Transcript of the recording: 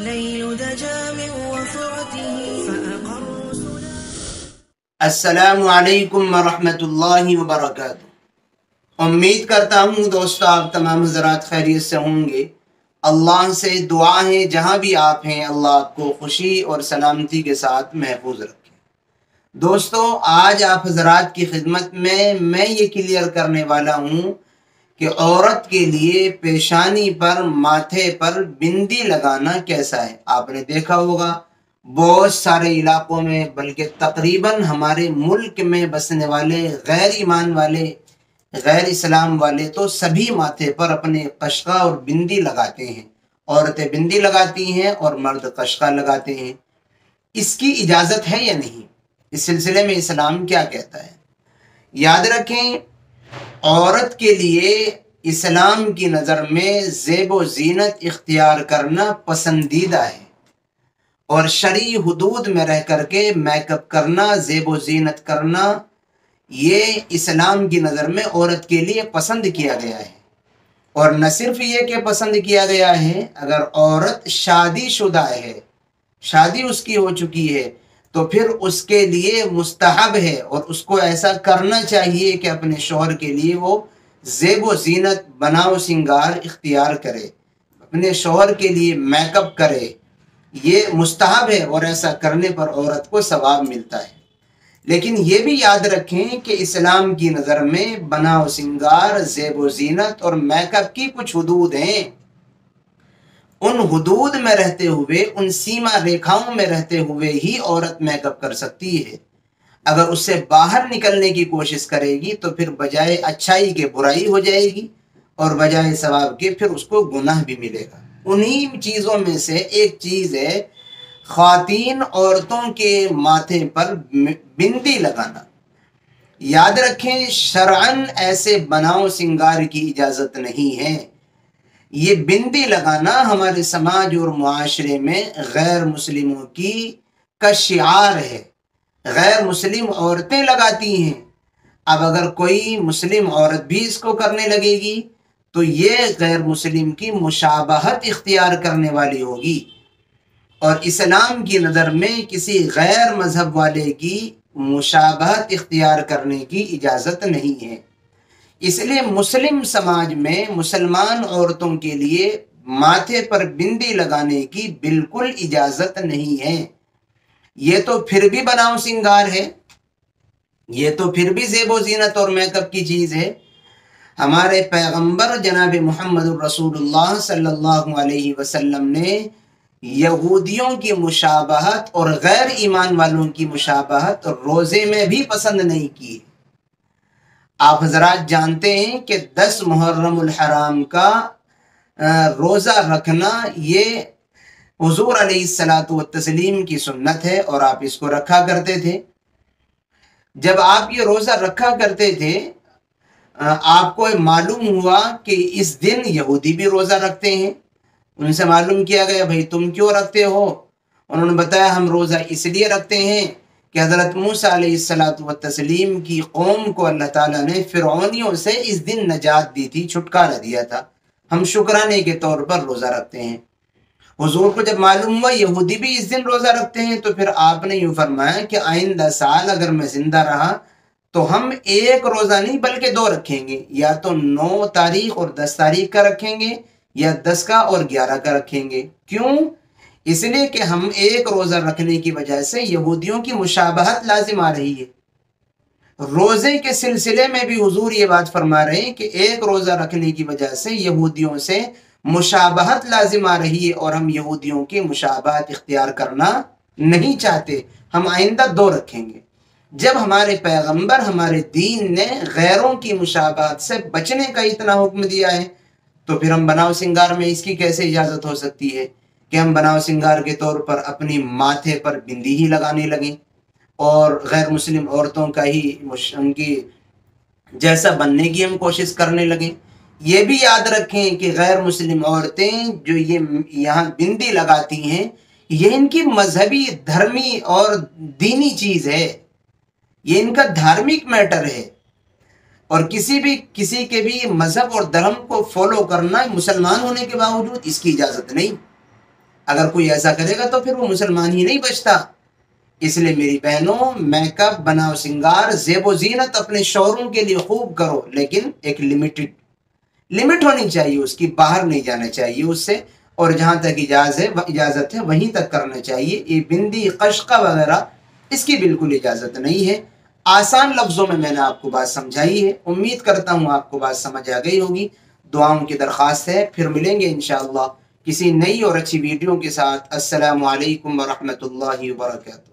والليل دجى من وفرته فأقر سدى. السلام علیکم ورحمۃ اللہ وبرکاتہ۔ امید کرتا ہوں دوستو آپ تمام حضرات خیریت سے ہوں گے۔ اللہ سے دعا ہے جہاں بھی آپ ہیں اللہ آپ کو خوشی اور سلامتی کے ساتھ محفوظ رکھے۔ دوستو آج آپ حضرات کی خدمت میں یہ کلیئر کرنے والا ہوں کہ عورت کے لیے پیشانی پر ماتھے پر بندی لگانا کیسا ہے۔ آپ نے دیکھا ہوگا بہت سارے علاقوں میں، بلکہ تقریباً ہمارے ملک میں بسنے والے غیر ایمان والے، غیر اسلام والے تو سبھی ماتھے پر اپنے قشقہ اور بندی لگاتے ہیں۔ عورتیں بندی لگاتی ہیں اور مرد قشقہ لگاتے ہیں۔ اس کی اجازت ہے یا نہیں؟ اس سلسلے میں اسلام کیا کہتا ہے؟ یاد رکھیں، عورت کے لیے اسلام کی نظر میں زیب و زینت اختیار کرنا پسندیدہ ہے، اور شرعی حدود میں رہ کر کے میک اپ کرنا، زیب و زینت کرنا، یہ اسلام کی نظر میں عورت کے لیے پسند کیا گیا ہے۔ اور نہ صرف یہ کہ پسند کیا گیا ہے، اگر عورت شادی شدہ ہے، شادی اس کی ہو چکی ہے، تو پھر اس کے لیے مستحب ہے اور اس کو ایسا کرنا چاہیے کہ اپنے شوہر کے لیے وہ زیب و زینت، بناؤ سنگار اختیار کرے، اپنے شوہر کے لیے میک اپ کرے۔ یہ مستحب ہے اور ایسا کرنے پر عورت کو ثواب ملتا ہے۔ لیکن یہ بھی یاد رکھیں کہ اسلام کی نظر میں بناؤ سنگار، زیب و زینت اور میک اپ کی کچھ حدود ہیں۔ ان حدود میں رہتے ہوئے، ان سیما ریکھاؤں میں رہتے ہوئے ہی عورت میک اپ کر سکتی ہے۔ اگر اس سے باہر نکلنے کی کوشش کرے گی تو پھر بجائے اچھائی کے برائی ہو جائے گی، اور بجائے ثواب کے پھر اس کو گناہ بھی ملے گا۔ انہی چیزوں میں سے ایک چیز ہے خواتین عورتوں کے ماتھے پر بندی لگانا۔ یاد رکھیں شرعاً ایسے بناؤ سنگار کی اجازت نہیں ہے۔ یہ بندی لگانا ہمارے سماج اور معاشرے میں غیر مسلموں کی کا شعار ہے۔ غیر مسلم عورتیں لگاتی ہیں۔ اب اگر کوئی مسلم عورت بھی اس کو کرنے لگے گی تو یہ غیر مسلم کی مشابہت اختیار کرنے والی ہوگی، اور اسلام کی نظر میں کسی غیر مذہب والے کی مشابہت اختیار کرنے کی اجازت نہیں ہے۔ اس لیے مسلم سماج میں مسلمان عورتوں کے لیے ماتھے پر بندی لگانے کی بالکل اجازت نہیں ہے۔ یہ تو پھر بھی بناؤ سنگار ہے، یہ تو پھر بھی زیب و زینت اور میک اپ کی چیز ہے۔ ہمارے پیغمبر جناب محمد الرسول اللہ صلی اللہ علیہ وسلم نے یہودیوں کی مشابہت اور غیر ایمان والوں کی مشابہت روزے میں بھی پسند نہیں کی۔ آپ حضرات جانتے ہیں کہ 10 محرم الحرام کا روزہ رکھنا یہ حضور علیہ الصلاۃ والتسلیم کی سنت ہے، اور آپ اس کو رکھا کرتے تھے۔ جب آپ یہ روزہ رکھا کرتے تھے، آپ کو معلوم ہوا کہ اس دن یہودی بھی روزہ رکھتے ہیں۔ ان سے معلوم کیا گیا بھائی تم کیوں رکھتے ہو؟ انہوں نے بتایا ہم روزہ اس لیے رکھتے ہیں کہ حضرت موسیٰ علیہ الصلاۃ والتسلیم کی قوم کو اللہ تعالیٰ نے فرعونیوں سے اس دن نجات دی تھی، چھٹکارا دیا تھا، ہم شکرانے کے طور پر روزہ رکھتے ہیں۔ حضور کو جب معلوم ہوا یہودی بھی اس دن روزہ رکھتے ہیں تو پھر آپ نے یوں فرمایا کہ آئندہ سال اگر میں زندہ رہا تو ہم ایک روزہ نہیں بلکہ 2 رکھیں گے، یا تو 9 تاریخ اور 10 تاریخ کا رکھیں گے، یا 10 کا اور 11 کا رکھیں گے۔ کیوں؟ اس لیے کہ ہم ایک روزہ رکھنے کی وجہ سے یہودیوں کی مشابہت لازم آ رہی ہے۔ روزے کے سلسلے میں بھی حضور یہ بات فرما رہے ہیں کہ ایک روزہ رکھنے کی وجہ سے یہودیوں سے مشابہت لازم آ رہی ہے، اور ہم یہودیوں کی مشابہت اختیار کرنا نہیں چاہتے، ہم آئندہ 2 رکھیں گے۔ جب ہمارے پیغمبر، ہمارے دین نے غیروں کی مشابہت سے بچنے کا اتنا حکم دیا ہے تو پھر ہم بناؤ سنگار میں اس کی کیسے اجازت ہو سکتی ہے کہ ہم بناؤ سنگار کے طور پر اپنی ماتھے پر بندی ہی لگانے لگیں اور غیر مسلم عورتوں کا ہی ان کی جیسا بننے کی ہم کوشش کرنے لگیں؟ یہ بھی یاد رکھیں کہ غیر مسلم عورتیں جو یہ یہاں بندی لگاتی ہیں، یہ ان کی مذہبی، دھرمی اور دینی چیز ہے، یہ ان کا دھارمک میٹر ہے، اور کسی کے بھی مذہب اور دھرم کو فالو کرنا مسلمان ہونے کے باوجود اس کی اجازت نہیں۔ اگر کوئی ایسا کرے گا تو پھر وہ مسلمان ہی نہیں بچتا۔ اس لیے میری بہنوں، میک اپ، بناؤ سنگار، زیب و زینت اپنے شوہروں کے لیے خوب کرو، لیکن ایک لمٹ ہونی چاہیے، اس کی باہر نہیں جانا چاہیے اس سے، اور جہاں تک اجازت ہے وہیں تک کرنا چاہیے۔ یہ بندی، قشقہ وغیرہ اس کی بالکل اجازت نہیں ہے۔ آسان لفظوں میں نے آپ کو بات سمجھائی ہے، امید کرتا ہوں آپ کو بات سمجھ آ گئی ہوگی۔ دعاؤں کی درخواست ہے، پھر ملیں گے انشاءاللہ کسی نئی اور اچھی ویڈیو کے ساتھ۔ السلام علیکم ورحمۃ اللہ وبرکاتہ۔